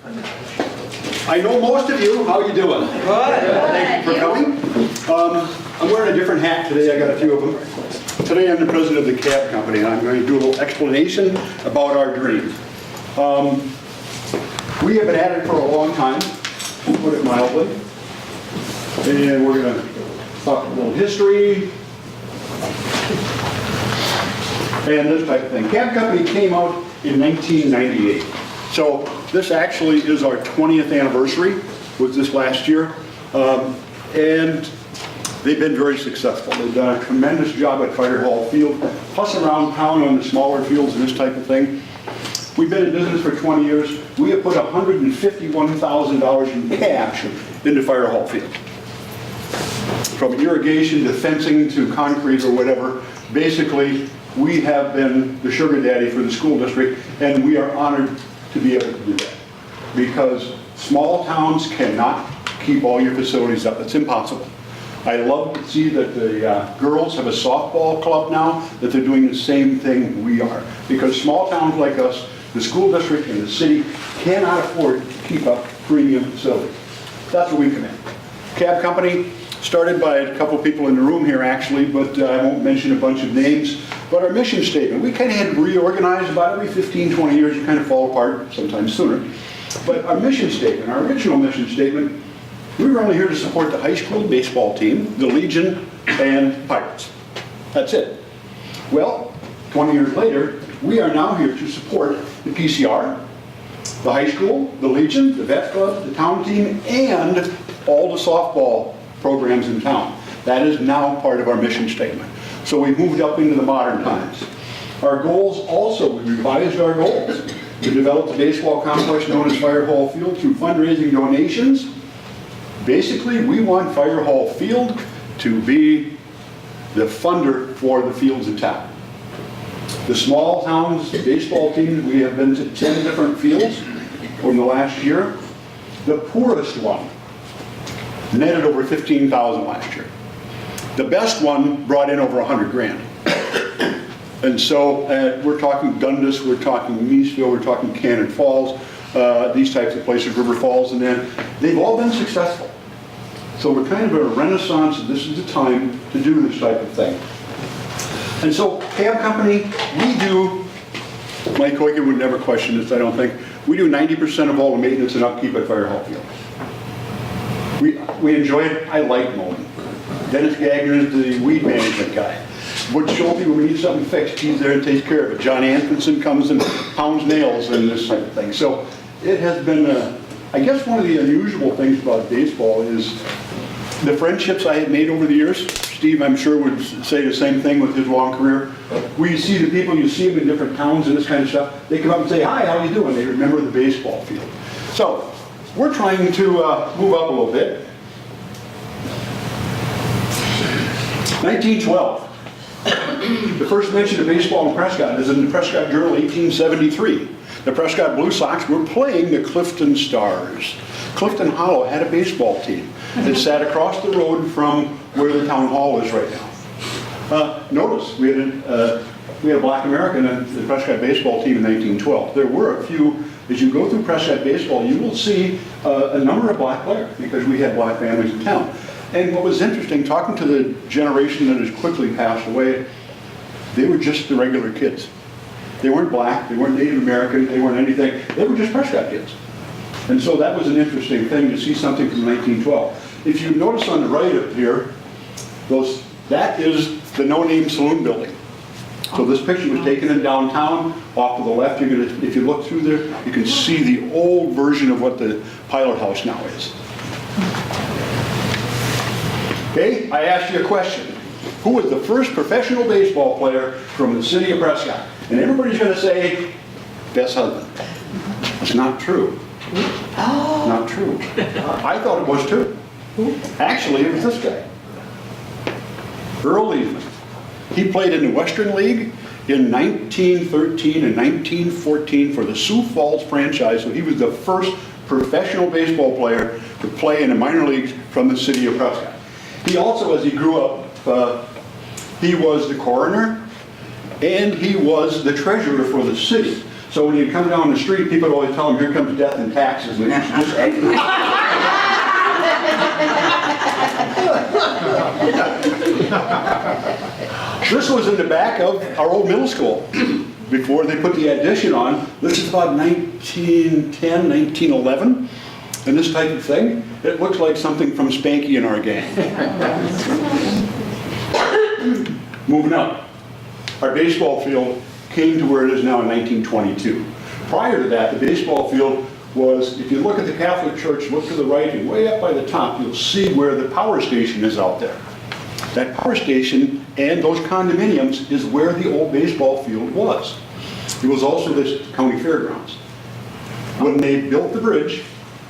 I know most of you. How are you doing? Good. Thank you for coming. I'm wearing a different hat today. I got a few of them. Today I'm the president of the cab company, and I'm going to do a little explanation about our dream. We have been at it for a long time, to put it mildly, and we're going to talk a little history and this type of thing. Cab company came out in 1998. So this actually is our 20th anniversary, was this last year, and they've been very successful. They've done a tremendous job at Fire Hall Field, plus around town on the smaller fields and this type of thing. We've been in business for 20 years. We have put $151,000 in cash into Fire Hall Field. From irrigation to fencing to concrete or whatever, basically we have been the sugar daddy for the school district, and we are honored to be able to do that. Because small towns cannot keep all your facilities up. It's impossible. I love to see that the girls have a softball club now, that they're doing the same thing we are. Because small towns like us, the school district and the city cannot afford to keep up premium facilities. That's where we come in. Cab company, started by a couple people in the room here actually, but I won't mention a bunch of names. But our mission statement, we kind of had to reorganize about every 15, 20 years. You kind of fall apart, sometimes sooner. But our mission statement, our original mission statement, we were only here to support the high school baseball team, the Legion, and Pirates. That's it. Well, 20 years later, we are now here to support the PCR, the high school, the Legion, the Vet Club, the town team, and all the softball programs in town. That is now part of our mission statement. So we moved up into the modern times. Our goals also, we revised our goals. We developed a baseball complex known as Fire Hall Field through fundraising donations. Basically, we want Fire Hall Field to be the funder for the fields in town. The small towns baseball teams, we have been to 10 different fields over the last year. The poorest one netted over 15,000 last year. The best one brought in over 100 grand. And so we're talking Dundas, we're talking Meesville, we're talking Cannon Falls, these types of places, River Falls, and then they've all been successful. So we're kind of at a renaissance, and this is the time to do this type of thing. And so cab company, we do, Mike Hoykin would never question this, I don't think, we do 90% of all the maintenance and upkeep at Fire Hall Field. We enjoy it. I like mowing. Dennis Gagner is the weed management guy. Butch Schulte, when we need something fixed, he's there and takes care of it. John Antonson comes and pounds nails and this type of thing. So it has been, I guess one of the unusual things about baseball is the friendships I have made over the years. Steve, I'm sure, would say the same thing with his long career. We see the people, you see them in different towns and this kind of stuff. They come up and say, hi, how you doing? They remember the baseball field. So we're trying to move up a little bit. 1912. The first mention of baseball in Prescott is in the Prescott Journal, 1873. The Prescott Blue Sox were playing the Clifton Stars. Clifton Hollow had a baseball team that sat across the road from where the town hall is right now. Notice, we had a black American in the Prescott baseball team in 1912. There were a few, as you go through Prescott baseball, you will see a number of black players because we had black families in town. And what was interesting, talking to the generation that has quickly passed away, they were just the regular kids. They weren't black, they weren't Native American, they weren't anything. They were just Prescott kids. And so that was an interesting thing to see something from 1912. If you notice on the right up here, that is the No Name Saloon building. So this picture was taken in downtown. Off to the left, if you look through there, you can see the old version of what the pilot house now is. Okay, I asked you a question. Who was the first professional baseball player from the city of Prescott? And everybody's going to say, Bess Husband. It's not true. Not true. I thought it was too. Actually, it was this guy. Earl Leesman. He played in the Western League in 1913 and 1914 for the Sioux Falls franchise, so he was the first professional baseball player to play in the minor leagues from the city of Prescott. He also, as he grew up, he was the coroner and he was the treasurer for the city. So when you come down the street, people would always tell them, here comes death and taxes. And they used to just This was in the back of our old middle school before they put the addition on. This is about 1910, 1911, and this type of thing. It looks like something from Spanky and our gang. Moving up, our baseball field came to where it is now in 1922. Prior to that, the baseball field was, if you look at the Catholic Church, look to the right and way up by the top, you'll see where the power station is out there. That power station and those condominiums is where the old baseball field was. It was also this county fairgrounds. When they built the bridge,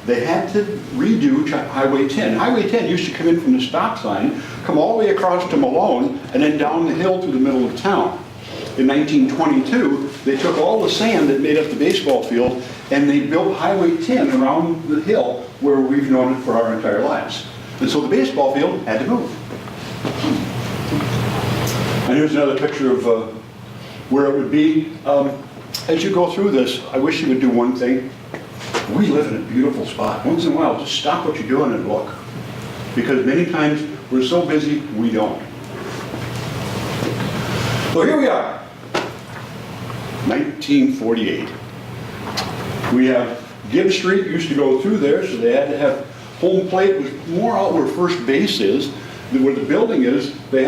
they had to redo Highway 10. Highway 10 used to come in from the stop sign, come all the way across to Malone, and then down the hill through the middle of town. In 1922, they took all the sand that made up the baseball field and they built Highway 10 around the hill where we've known it for our entire lives. And so the baseball field had to move. And here's another picture of where it would be. As you go through this, I wish you would do one thing. We live in a beautiful spot. Once in a while, just stop what you're doing and look. Because many times we're so busy, we don't. So here we are, 1948. We have Gibb Street used to go through there, so they had to have home plate. It was more out where first base is, where the building is. They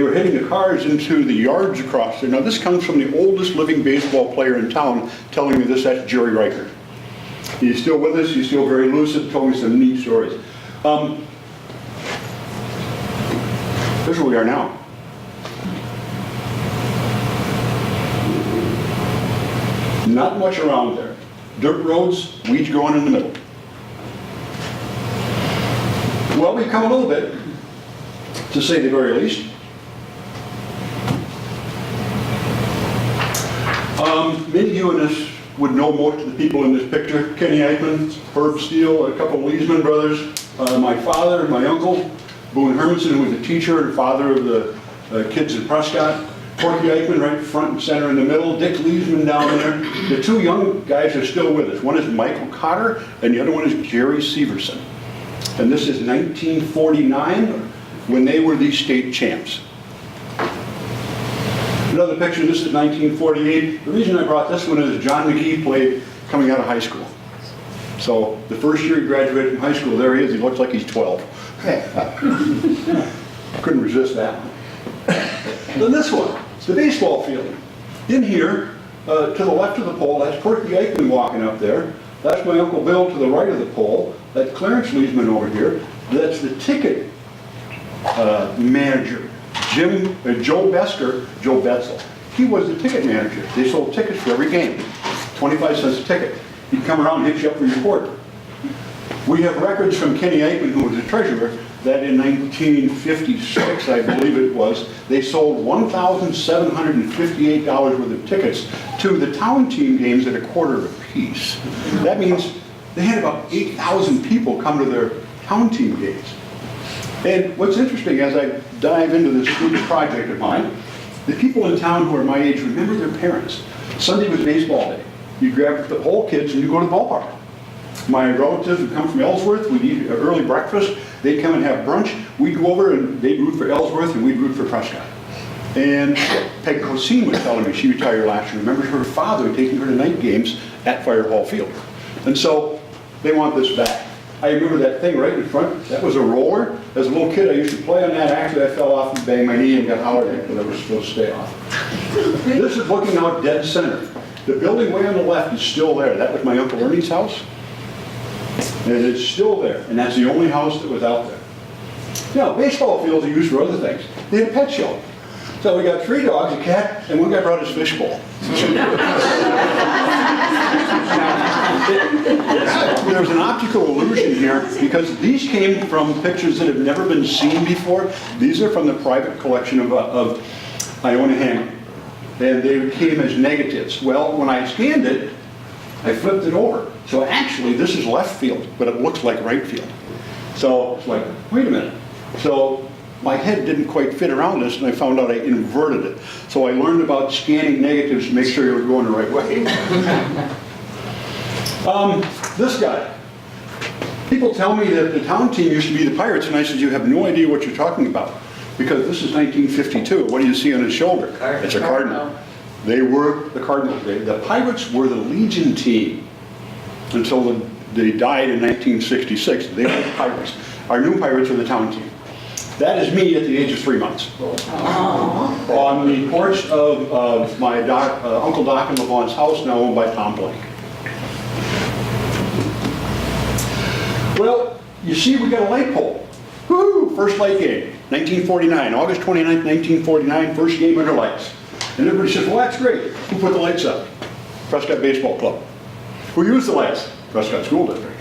were hitting the cars into the yards across there. Now this comes from the oldest living baseball player in town telling me this, that's Jerry Reichert. He's still with us, he's still very lucid, told me some neat stories. Here's where we are now. Not much around there. Dirt roads, weeds growing in the middle. Well, we've come a little bit, to say the very least. Many Kiwanis would know most of the people in this picture. Kenny Eichmann, Herb Steele, a couple of Leesman brothers, my father, my uncle, Boone Hermanson, who was a teacher and father of the kids in Prescott. Porky Eichmann right front and center in the middle, Dick Leesman down there. The two young guys are still with us. One is Michael Cotter and the other one is Jerry Severson. And this is 1949 when they were the state champs. Another picture, this is 1948. The reason I brought this one is John McGee played coming out of high school. So the first year he graduated from high school, there he is, he looks like he's 12. Couldn't resist that one. Then this one, the baseball field. In here, to the left of the pole, that's Porky Eichmann walking up there. That's my Uncle Bill to the right of the pole. That's Clarence Leesman over here. That's the ticket manager, Joe Betzel. He was the ticket manager. They sold tickets for every game, 25 cents a ticket. He'd come around and hit you up for your quarter. We have records from Kenny Eichmann, who was the treasurer, that in 1956, I believe it was, they sold $1,758 worth of tickets to the town team games at $0.25 apiece. That means they had about 8,000 people come to their town team games. And what's interesting, as I dive into this student project of mine, the people in town who are my age remember their parents. Sunday was baseball day. You grab the whole kids and you go to the ballpark. My relatives would come from Ellsworth, we'd eat an early breakfast, they'd come and have brunch, we'd go over and they'd root for Ellsworth and we'd root for Prescott. And Peg Cosine was telling me, she retired last year, remembers her father taking her to night games at Fire Hall Field. And so they want this back. I remember that thing right in front, that was a roller. As a little kid I used to play on that, actually I fell off and banged my knee and got hollered at because I was supposed to stay off. This is looking out dead center. The building way on the left is still there. That was my Uncle Ernie's house. And it's still there, and that's the only house that was out there. Now, baseball fields are used for other things. They had a pet show. So we got 3 dogs, a cat, and one guy brought his fishbowl. There's an optical illusion here because these came from pictures that have never been seen before. These are from the private collection of Iona Hammond, and they came as negatives. Well, when I scanned it, I flipped it over. So actually, this is left field, but it looks like right field. So it's like, wait a minute. So my head didn't quite fit around this, and I found out I inverted it. So I learned about scanning negatives to make sure you were going the right way. This guy. People tell me that the town team used to be the Pirates, and I said, you have no idea what you're talking about, because this is 1952. What do you see on his shoulder? It's a cardinal. They were the Cardinals. The Pirates were the Legion team until they died in 1966. They were the Pirates. Our new Pirates are the town team. That is me at the age of 3 months. On the porch of my Uncle Doc and LeVon's house, now owned by Tom Blake. Well, you see, we got a light pole. Woo! First light game, 1949, August 29th, 1949, first game under lights. And everybody says, well, that's great. Who put the lights up? Prescott Baseball Club. Who used the lights? Prescott School District.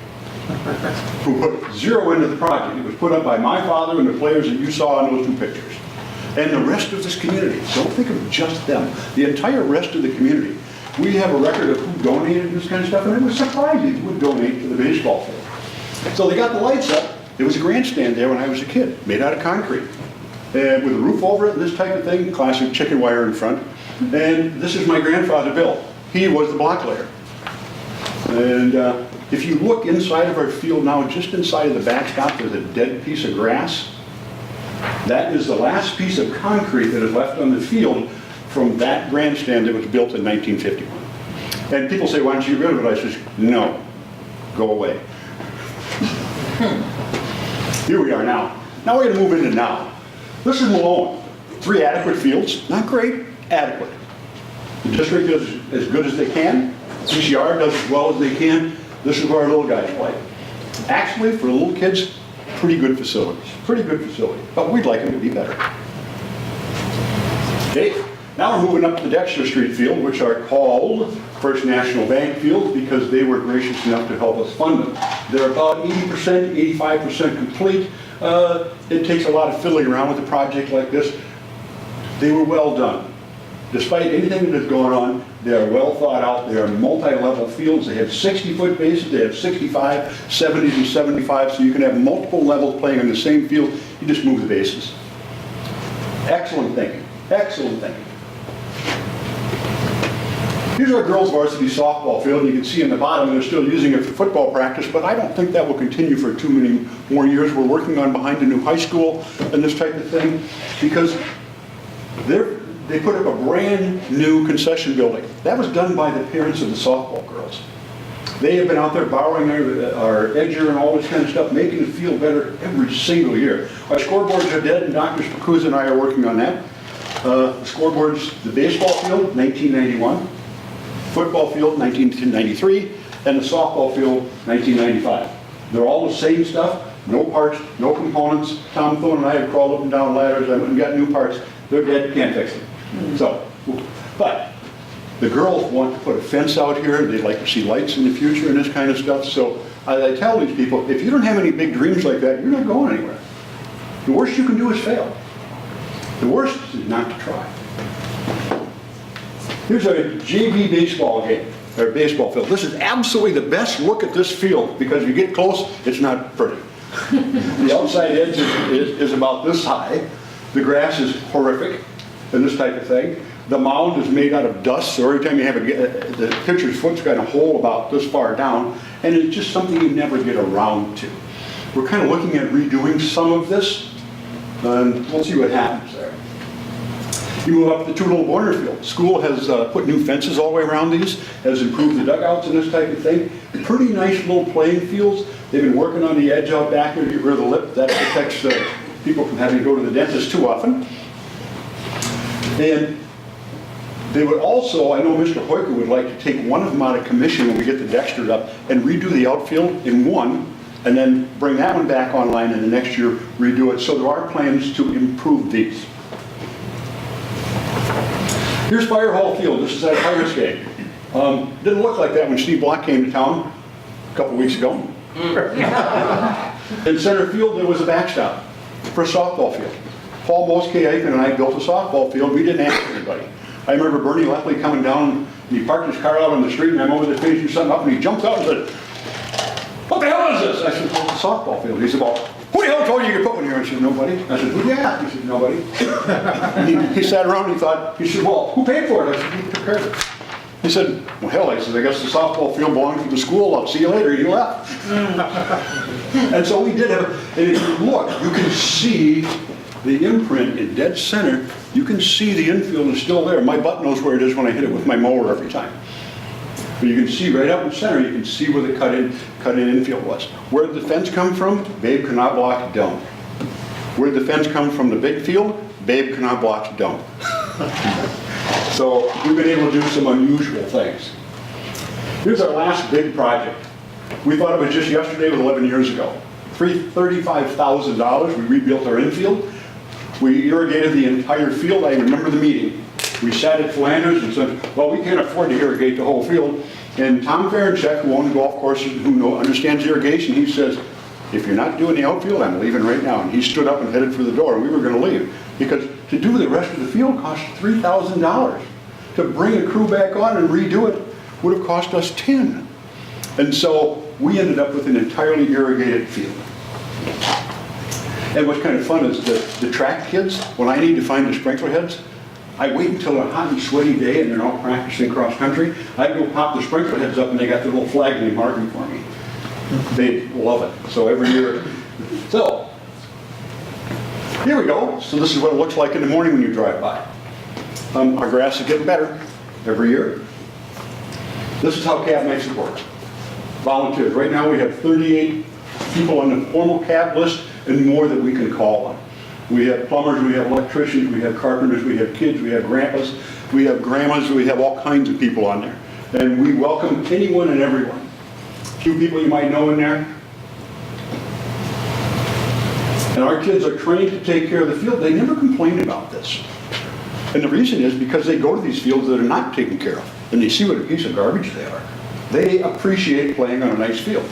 Who put zero into the project. It was put up by my father and the players that you saw in those two pictures. And the rest of this community. Don't think of just them. The entire rest of the community. We have a record of who donated this kind of stuff, and it was surprising who would donate to the baseball field. So they got the lights up. There was a grandstand there when I was a kid, made out of concrete. And with a roof over it and this type of thing, classic chicken wire in front. And this is my grandfather, Bill. He was the block layer. And if you look inside of our field now, just inside of the backstop, there's a dead piece of grass. That is the last piece of concrete that is left on the field from that grandstand that was built in 1951. And people say, why don't you get rid of it? I says, no, go away. Here we are now. Now we're going to move into now. This is Malone. 3 adequate fields. Not great, adequate. The district does as good as they can. PCR does as well as they can. This is where our little guys play. Actually, for little kids, pretty good facilities. Pretty good facility. But we'd like them to be better. Okay, now we're moving up to the Dexter Street field, which are called First National Bank fields because they were gracious enough to help us fund them. They're about 80%, 85% complete. It takes a lot of fiddling around with a project like this. They were well done. Despite anything that has gone on, they are well thought out. They are multi-level fields. They have 60-foot bases. They have 65, 70s, and 75, so you can have multiple levels playing on the same field. You just move the bases. Excellent thinking. Excellent thinking. Here's our girls' varsity softball field. You can see in the bottom they're still using it for football practice, but I don't think that will continue for too many more years. We're working on behind a new high school and this type of thing because they put up a brand new concession building. That was done by the parents of the softball girls. They have been out there borrowing our edger and all this kind of stuff, making it feel better every single year. Our scoreboards are dead, and Dr. Spacuzza and I are working on that. The scoreboards, the baseball field, 1991. Football field, 1993, and the softball field, 1995. They're all the same stuff, no parts, no components. Tom Thone and I have crawled up and down ladders and got new parts. They're dead, can't fix them. So, but the girls want to put a fence out here. They'd like to see lights in the future and this kind of stuff. So I tell these people, if you don't have any big dreams like that, you're not going anywhere. The worst you can do is fail. The worst is not to try. Here's a JV baseball game, or baseball field. This is absolutely the best look at this field because if you get close, it's not pretty. The outside edge is about this high. The grass is horrific and this type of thing. The mound is made out of dust, so every time you have the pitcher's foot's got a hole about this far down, and it's just something you never get around to. We're kind of looking at redoing some of this, and we'll see what happens there. You move up to the 2 little Warner field. School has put new fences all the way around these, has improved the dugouts and this type of thing. Pretty nice little playing fields. They've been working on the edge out back there to get rid of the lip. That protects people from having to go to the dentist too often. And they would also, I know Mr. Hoyker would like to take one of them out of commission when we get the Dexter up and redo the outfield in one, and then bring that one back online and the next year redo it. So there are plans to improve these. Here's Fire Hall Field. This is at Pirates game. Didn't look like that when Steve Block came to town a couple weeks ago. In center field, there was a backstop for a softball field. Paul Moskey-Eichen and I built a softball field. We didn't ask anybody. I remember Bernie Lepley coming down, and he parked his car out on the street, and I'm over there finishing something up, and he jumped out and said, "What the hell is this?" I said, "Well, it's a softball field." He said, "Well, who the hell told you you could put one here? I said, nobody. I said, who yeah? He said, nobody. And he sat around and he thought, he said, well, who paid for it? I said, who prepared it? He said, well, hell, I said, I guess the softball field belongs to the school. I'll see you later. He left. And so we did have, and if you look, you can see the imprint in dead center. You can see the infield is still there. My butt knows where it is when I hit it with my mower every time. But you can see right up in center, you can see where the cut-in infield was. Where did the fence come from? Babe cannot block, don't. Where did the fence come from the big field? Babe cannot block, don't. So we've been able to do some unusual things. Here's our last big project. We thought it was just yesterday, but 11 years ago. $35,000, we rebuilt our infield. We irrigated the entire field. I remember the meeting. We sat at Flanders and said, well, we can't afford to irrigate the whole field. And Tom Ferenchek, who owns golf courses, who understands irrigation, he says, if you're not doing the outfield, I'm leaving right now. And he stood up and headed for the door, and we were going to leave. Because to do the rest of the field cost $3,000. To bring a crew back on and redo it would have cost us $10,000. And so we ended up with an entirely irrigated field. And what's kind of fun is the track kids, when I need to find the sprinkler heads, I wait until a hot and sweaty day and they're all practicing cross country. I go pop the sprinkler heads up and they got the little flag they marking for me. They love it. So every year. So, here we go. So this is what it looks like in the morning when you drive by. Our grass is getting better every year. This is how CAB makes it work. Volunteers. Right now we have 38 people on the formal CAB list and more that we can call on. We have plumbers, we have electricians, we have carpenters, we have kids, we have grandpas, we have grandmas, we have all kinds of people on there. And we welcome anyone and everyone. A few people you might know in there. And our kids are trained to take care of the field. They never complain about this. And the reason is because they go to these fields that are not taken care of. And they see what a piece of garbage they are. They appreciate playing on a nice field.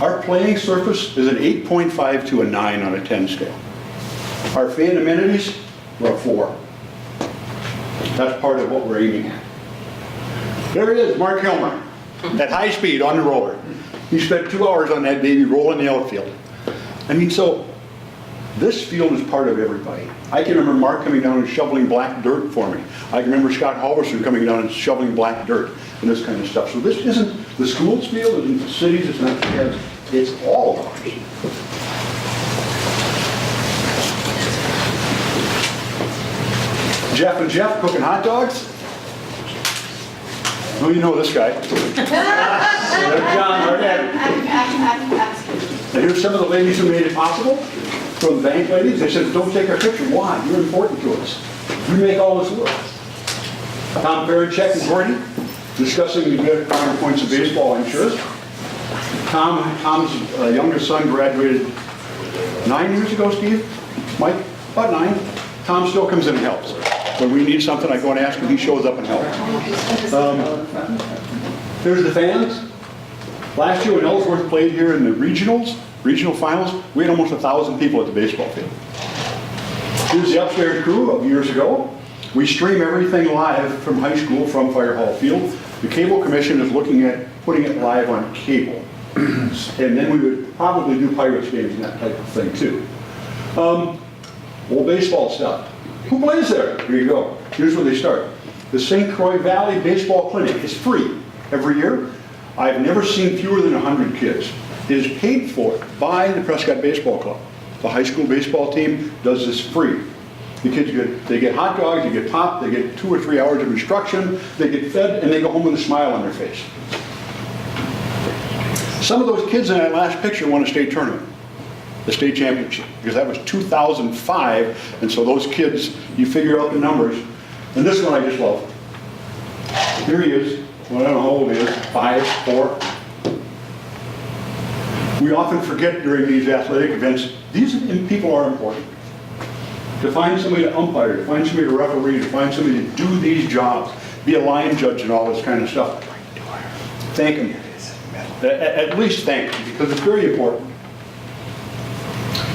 Our playing surface is an 8.5 to a 9 on a 10 scale. Our fan amenities, we're a 4. That's part of what we're aiming at. There he is, Mark Hilmer, at high speed on the roller. He spent 2 hours on that baby rolling the outfield. I mean, so this field is part of everybody. I can remember Mark coming down and shoveling black dirt for me. I can remember Scott Halverson coming down and shoveling black dirt and this kind of stuff. So this isn't the school's field, it isn't the city's, it's not the kids, it's all of ours. Jeff and Jeff cooking hot dogs. Oh, you know this guy. John Arnett. And here's some of the ladies who made it possible. From the bank ladies, they said, don't take our picture. Why? You're important to us. You make all this work. Tom Ferenchek and Gordy discussing the good finer points of baseball, I'm sure. Tom's youngest son graduated 9 years ago, Steve? Mike? About 9. Tom still comes in and helps. When we need something, I go and ask him, he shows up and helps. There's the fans. Last year when Ellsworth played here in the regional finals, we had almost 1,000 people at the baseball field. Here's the upstairs crew of years ago. We stream everything live from high school, from Fire Hall Field. The Cable Commission is looking at putting it live on cable. And then we would probably do Pirates games and that type of thing too. Old baseball stuff. Who plays there? Here you go. Here's where they start. The St. Croix Valley Baseball Clinic is free every year. I've never seen fewer than 100 kids. It is paid for by the Prescott Baseball Club. The high school baseball team does this free. The kids get hot dogs, they get popped, they get 2 or 3 hours of instruction, they get fed, and they go home with a smile on their face. Some of those kids in that last picture won a state tournament, the state championship, because that was 2005, and so those kids, you figure out the numbers. And this one I just love. Here he is. Well, I don't know how old he is, 5, 4. We often forget during these athletic events, these people are important. To find somebody to umpire, to find somebody to referee, to find somebody to do these jobs, be a line judge and all this kind of stuff. Thank them. At least thank them, because it's very important.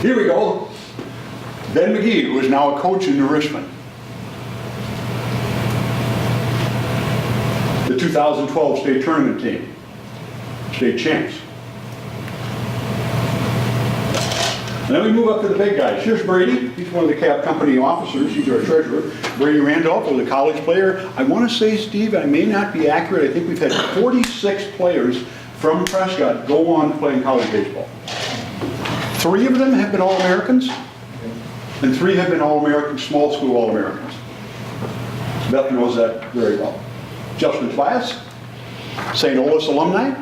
Here we go. Ben McGee, who is now a coach in New Richmond. The 2012 state tournament team, state champs. And then we move up to the big guys. Here's Brady. He's one of the cab company officers. He's our treasurer. Brady Randolph was a college player. I want to say, Steve, I may not be accurate. I think we've had 46 players from Prescott go on playing college baseball. 3 of them have been All-Americans, and 3 have been All-American, small school All-Americans. Beth knows that very well. Justin Class, St. Olas alumni,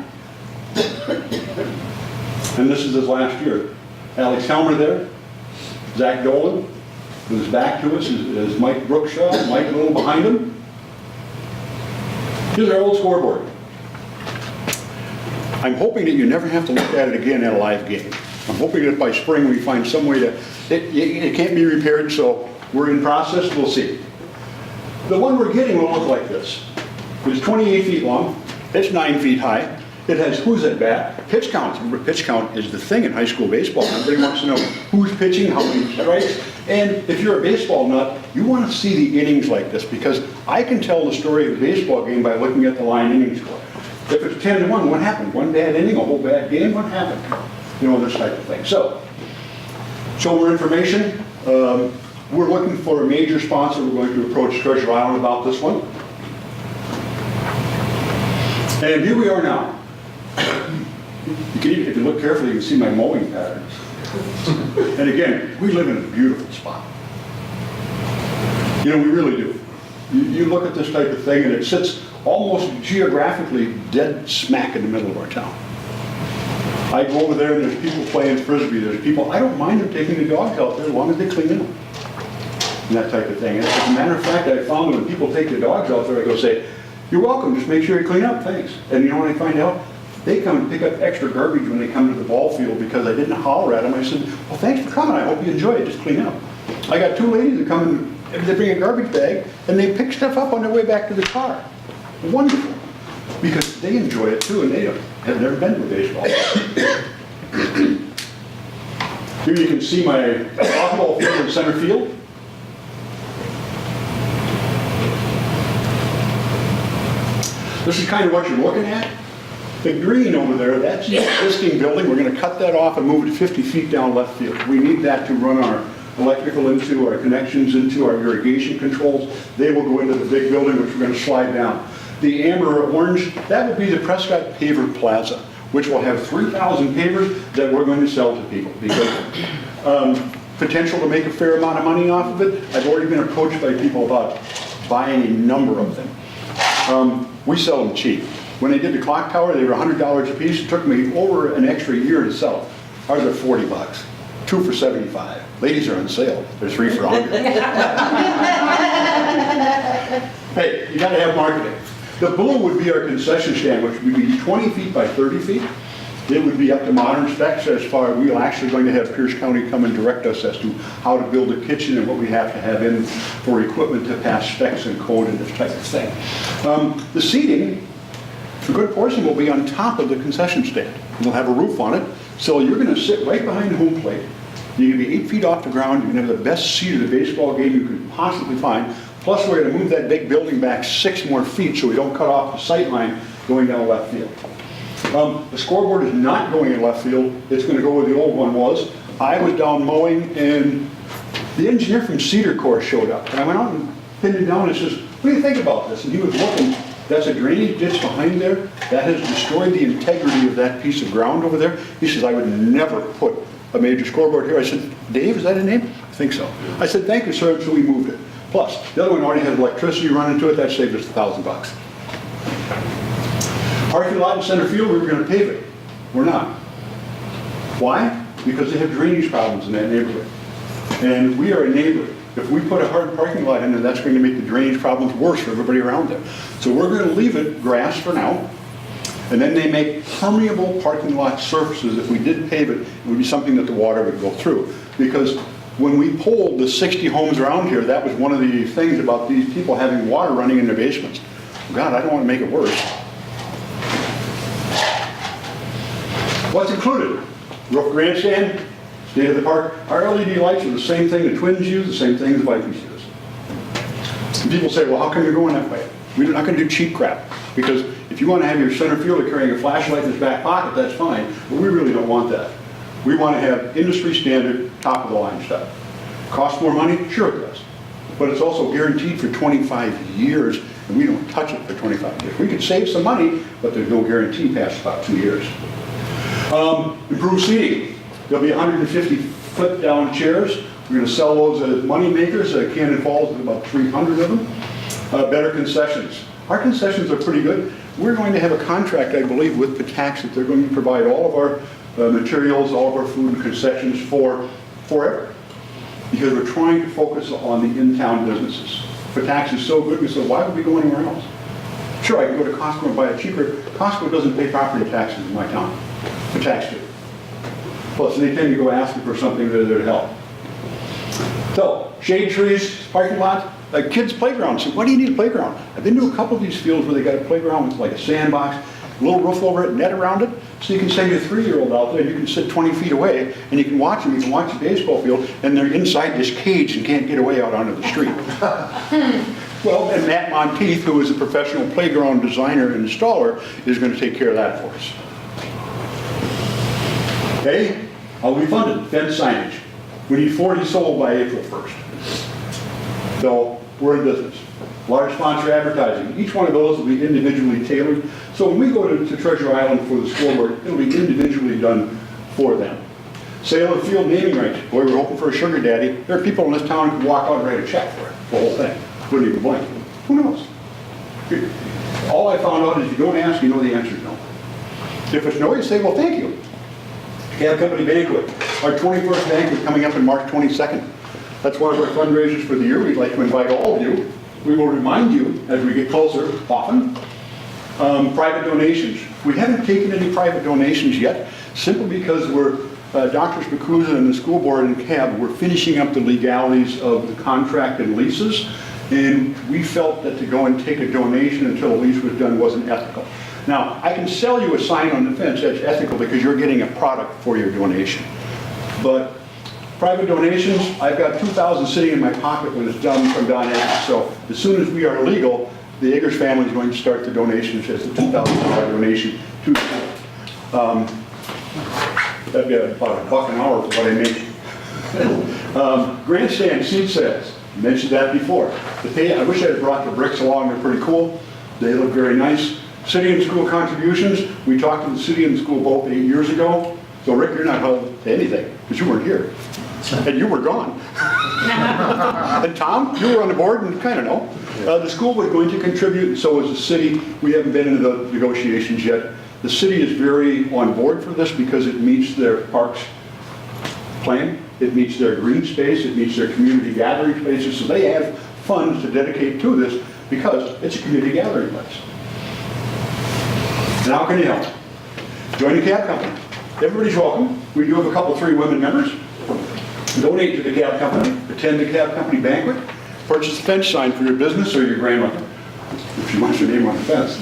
and this is his last year. Alex Helmer there, Zach Dolan, who's back to us, is Mike Brookshaw, Mike a little behind him. Here's our old scoreboard. I'm hoping that you never have to look at it again at a live game. I'm hoping that by spring we find some way to, it can't be repaired, so we're in process, we'll see. The one we're getting will look like this. It's 28 feet long, it's 9 feet high. It has who's at bat, pitch counts. Remember, pitch count is the thing in high school baseball. Everybody wants to know who's pitching, how many strikes. And if you're a baseball nut, you want to see the innings like this, because I can tell the story of a baseball game by looking at the line inning score. If it's 10-1, what happened? One bad inning, a whole bad game, what happened? You know, this type of thing. So, more information. We're looking for a major sponsor. We're going to approach Treasure Island about this one. And here we are now. You can even, if you look carefully, you can see my mowing patterns. And again, we live in a beautiful spot. You know, we really do. You look at this type of thing and it sits almost geographically dead smack in the middle of our town. I go over there and there's people playing Frisbee, there's people, I don't mind them taking the dogs out there as long as they clean them. And that type of thing. And as a matter of fact, I found when people take the dogs out there, I go say, you're welcome, just make sure you clean up, thanks. And you know what I find out? They come and pick up extra garbage when they come to the ball field because I didn't holler at them. I said, well, thanks for coming, I hope you enjoy it, just clean up. I got 2 ladies that come and they bring a garbage bag and they pick stuff up on their way back to the car. Wonderful. Because they enjoy it too, and they have never been to a baseball. Here you can see my softball field in center field. This is kind of what you're looking at. The green over there, that's the existing building. We're going to cut that off and move it 50 feet down left field. We need that to run our electrical into, our connections into, our irrigation controls. They will go into the big building, which we're going to slide down. The amber orange, that will be the Prescott Paver Plaza, which will have 3,000 pavers that we're going to sell to people because potential to make a fair amount of money off of it. I've already been approached by people about buying a number of them. We sell them cheap. When they did the clock tower, they were $100 a piece. It took me over an extra year to sell them. Ours are 40 bucks, 2 for 75. Ladies are on sale. They're 3 for 100. Hey, you got to have marketing. The blue would be our concession stand, which would be 20 feet by 30 feet. It would be up to modern specs as far as we're actually going to have Pierce County come and direct us as to how to build a kitchen and what we have to have in for equipment to pass specs and code and this type of thing. The seating, a good portion will be on top of the concession stand. We'll have a roof on it, so you're going to sit right behind home plate. You're going to be 8 feet off the ground. You're going to have the best seat of the baseball game you could possibly find. Plus, we're going to move that big building back 6 more feet so we don't cut off the sight line going down left field. The scoreboard is not going in left field. It's going to go where the old one was. I was down mowing, and the engineer from Cedar Corps showed up. And I went out and pinned him down and says, what do you think about this? And he was looking. That's a drainage ditch behind there. That has destroyed the integrity of that piece of ground over there. He says, I would never put a major scoreboard here. I said, Dave, is that a name? I think so. I said, thank you, sir, so we moved it. Plus, the other one already has electricity running to it. That saved us $1,000. Parking lot in center field, we were going to pave it. We're not. Why? Because they have drainage problems in that neighborhood. And we are a neighbor. If we put a hard parking lot in there, that's going to make the drainage problems worse for everybody around there. So we're going to leave it grass for now. And then they make permeable parking lot surfaces. If we did pave it, it would be something that the water would go through. Because when we polled the 60 homes around here, that was one of the things about these people having water running in their basements. God, I don't want to make it worse. What's included? Roof grandstand, state of the park. Our LED lights are the same thing the Twins use, the same thing the Vikings use. And people say, well, how come you're going that way? We're not going to do cheap crap. Because if you want to have your center fielder carrying a flashlight in his back pocket, that's fine. But we really don't want that. We want to have industry standard, top of the line stuff. Costs more money? Sure it does. But it's also guaranteed for 25 years, and we don't touch it for 25 years. We could save some money, but there's no guarantee past about 2 years. Improved seating. There'll be 150 flip-down chairs. We're going to sell those as money makers. Cannon Falls is about 300 of them. Better concessions. Our concessions are pretty good. We're going to have a contract, I believe, with Patax that they're going to provide all of our materials, all of our food and concessions for forever. Because we're trying to focus on the in-town businesses. Patax is so good, we said, why would we go anywhere else? Sure, I can go to Costco and buy it cheaper. Costco doesn't pay property taxes in my town. Patax do. Plus, anytime you go asking for something, they're there to help. So, shade trees, parking lot, a kid's playground. So, why do you need a playground? I've been to a couple of these fields where they got a playground with like a sandbox, a little roof over it, net around it, so you can send your 3-year-old out there and you can sit 20 feet away and you can watch them. You can watch the baseball field and they're inside this cage and can't get away out onto the street. Well, and Matt Monteith, who is a professional playground designer and installer, is going to take care of that for us. Okay, how will we fund it? Fence signage. We need 40 sold by April 1st. So we're in business. Large sponsor advertising. Each one of those will be individually tailored. So when we go to Treasure Island for the scoreboard, it'll be individually done for them. Sale of field naming rights. Boy, we're hoping for a sugar daddy. There are people in this town who can walk out and write a check for it, the whole thing. Wouldn't even blink. Who knows? All I found out is you don't ask, you know the answer is no. If it's no, you say, well, thank you. Cab Company Banquet. Our 21st banquet coming up on March 22nd. That's one of our fundraisers for the year. We'd like to invite all of you. We will remind you as we get closer, often. Private donations. We haven't taken any private donations yet, simply because we're, Dr. Spikuza and the school board and CAB, we're finishing up the legalities of the contract and leases, and we felt that to go and take a donation until a lease was done wasn't ethical. Now, I can sell you a sign on the fence that's ethical because you're getting a product for your donation. But private donations, I've got $2,000 sitting in my pocket when it's done from Don Atkins. So as soon as we are legal, the Eggers family is going to start the donations as a $2,000 donation to the school. That'd be about $1 an hour for what I make. Grandstand seed sales, mentioned that before. I wish I had brought the bricks along, they're pretty cool. They look very nice. City and school contributions, we talked to the city and school both 8 years ago. So Rick, you're not held to anything, because you weren't here. And you were gone. And Tom, you were on the board and kind of know. The school was going to contribute, and so was the city. We haven't been into the negotiations yet. The city is very on board for this because it meets their parks plan, it meets their green space, it meets their community gathering spaces, so they have funds to dedicate to this because it's a community gathering place. And how can you help? Join the cab company. Everybody's welcome. We do have a couple, 3 women members. Donate to the cab company, attend the cab company banquet, purchase a fence sign for your business or your grandmother, if she wants your name on the fence.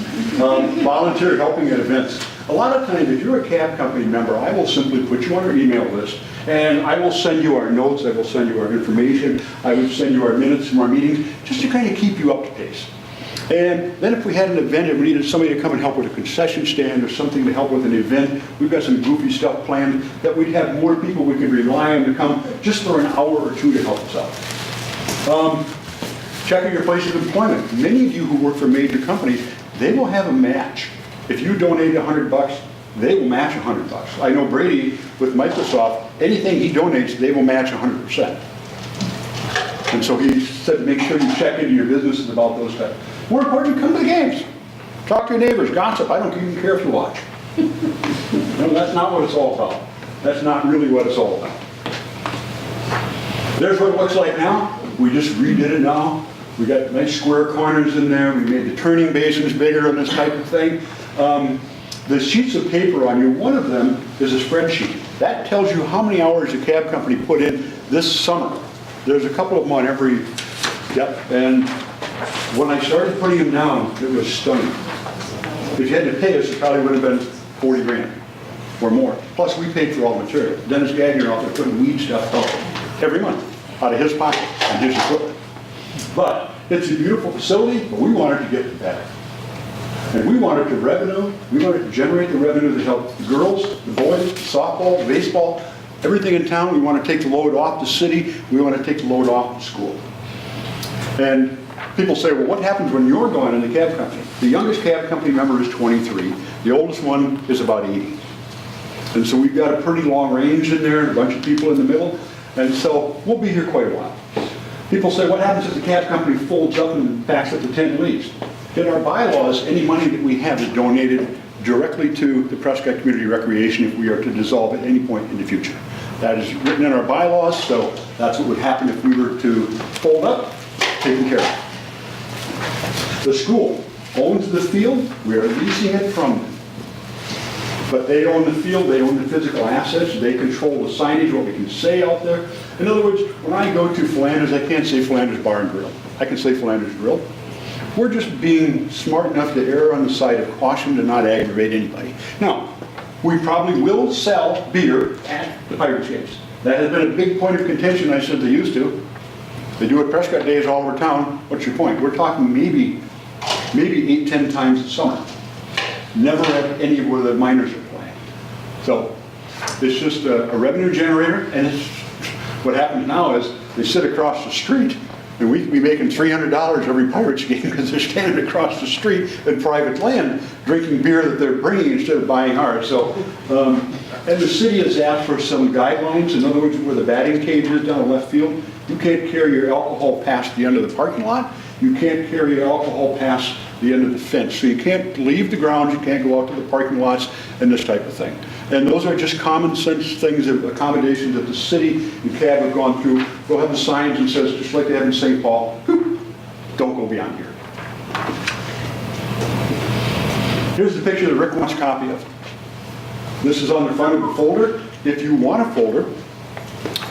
Volunteer helping at events. A lot of times, if you're a cab company member, I will simply put you on our email list, and I will send you our notes, I will send you our information, I will send you our minutes from our meetings, just to kind of keep you up to pace. And then if we had an event and we needed somebody to come and help with a concession stand or something to help with an event, we've got some goofy stuff planned that we'd have more people we could rely on to come just for an hour or 2 to help us out. Checking your place of employment. Many of you who work for major companies, they will have a match. If you donate $100, they will match $100. I know Brady with Microsoft, anything he donates, they will match 100%. And so he said, make sure you check into your businesses about those types. More important, come to the games. Talk to your neighbors, gossip. I don't even care if you watch. No, that's not what it's all about. That's not really what it's all about. There's what it looks like now. We just redid it now. We got nice square corners in there. We made the turning basins bigger and this type of thing. The sheets of paper on you, one of them is a spreadsheet. That tells you how many hours the cab company put in this summer. There's a couple of them on every, and when I started putting them down, it was stunning. If you had to pay us, it probably would have been 40 grand or more. Plus, we paid for all the material. Dennis Gagner out there putting weed stuff out every month out of his pocket and his equipment. But it's a beautiful facility, but we wanted to get better. And we wanted to generate the revenue that helped the girls, the boys, softball, baseball, everything in town. We want to take the load off the city. We want to take the load off the school. And people say, well, what happens when you're gone in the cab company? The youngest cab company member is 23. The oldest one is about 80. And so we've got a pretty long range in there, a bunch of people in the middle. And so we'll be here quite a while. People say, what happens if the cab company folds up and backs up to 10 leaves? In our bylaws, any money that we have is donated directly to the Prescott Community Recreation if we are to dissolve at any point in the future. That is written in our bylaws, so that's what would happen if we were to fold up, taken care of. The school owns the field, we are leasing it from them. But they own the field, they own the physical assets, they control the signage, what we can say out there. In other words, when I go to Philander's, I can't say Philander's Bar and Grill. I can say Philander's Grill. We're just being smart enough to err on the side of caution to not aggravate anybody. Now, we probably will sell beer at the Pirates games. That has been a big point of contention. I said they used to. They do it Prescott days all over town. What's your point? We're talking maybe 8-10 times a summer. Never at any where the minors are playing. So it's just a revenue generator, and what happens now is they sit across the street, and we could be making $300 every Pirates game because they're standing across the street in private land drinking beer that they're bringing instead of buying ours. So, and the city has asked for some guidelines. In other words, where the batting cage is down in left field, you can't carry your alcohol past the end of the parking lot. You can't carry your alcohol past the end of the fence. So you can't leave the grounds, you can't go out to the parking lots and this type of thing. And those are just common sense things, accommodations that the city and CAB have gone through. They'll have the signs that says, just like they have in St. Paul, don't go beyond here. Here's the picture that Rick wants a copy of. This is on the front of the folder. If you want a folder,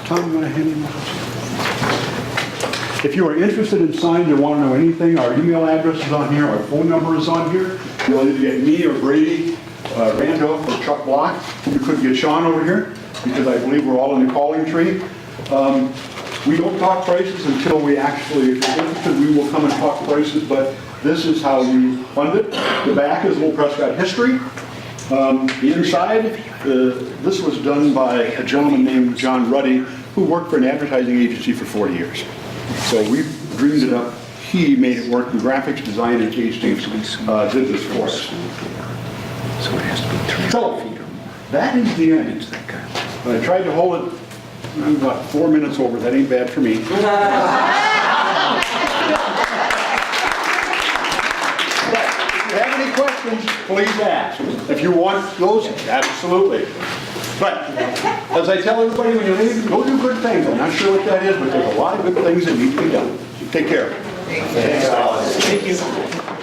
Tom, you want to hand me one? If you are interested in signs or want to know anything, our email address is on here, our phone number is on here. You'll either get me or Brady, Randolph, or Chuck Block. You could get Sean over here, because I believe we're all in the calling tree. We don't talk prices until we actually, if you're interested, we will come and talk prices, but this is how you fund it. The back is a little Prescott history. The inside, this was done by a gentleman named John Ruddy, who worked for an advertising agency for 40 years. So we dreamed it up. He made it work. The graphics design and Hastings did this for us. So it has to be 3 So, feet or more. that is the end. I tried to hold it. I'm about 4 minutes over. That ain't bad for me. But if you have any questions, please ask. If you want those, absolutely. But, as I tell everybody, when you leave, go do good things. I'm not sure what that is, but there's a lot of good things that need to be done. Take care. Thanks, Alex. Thank you.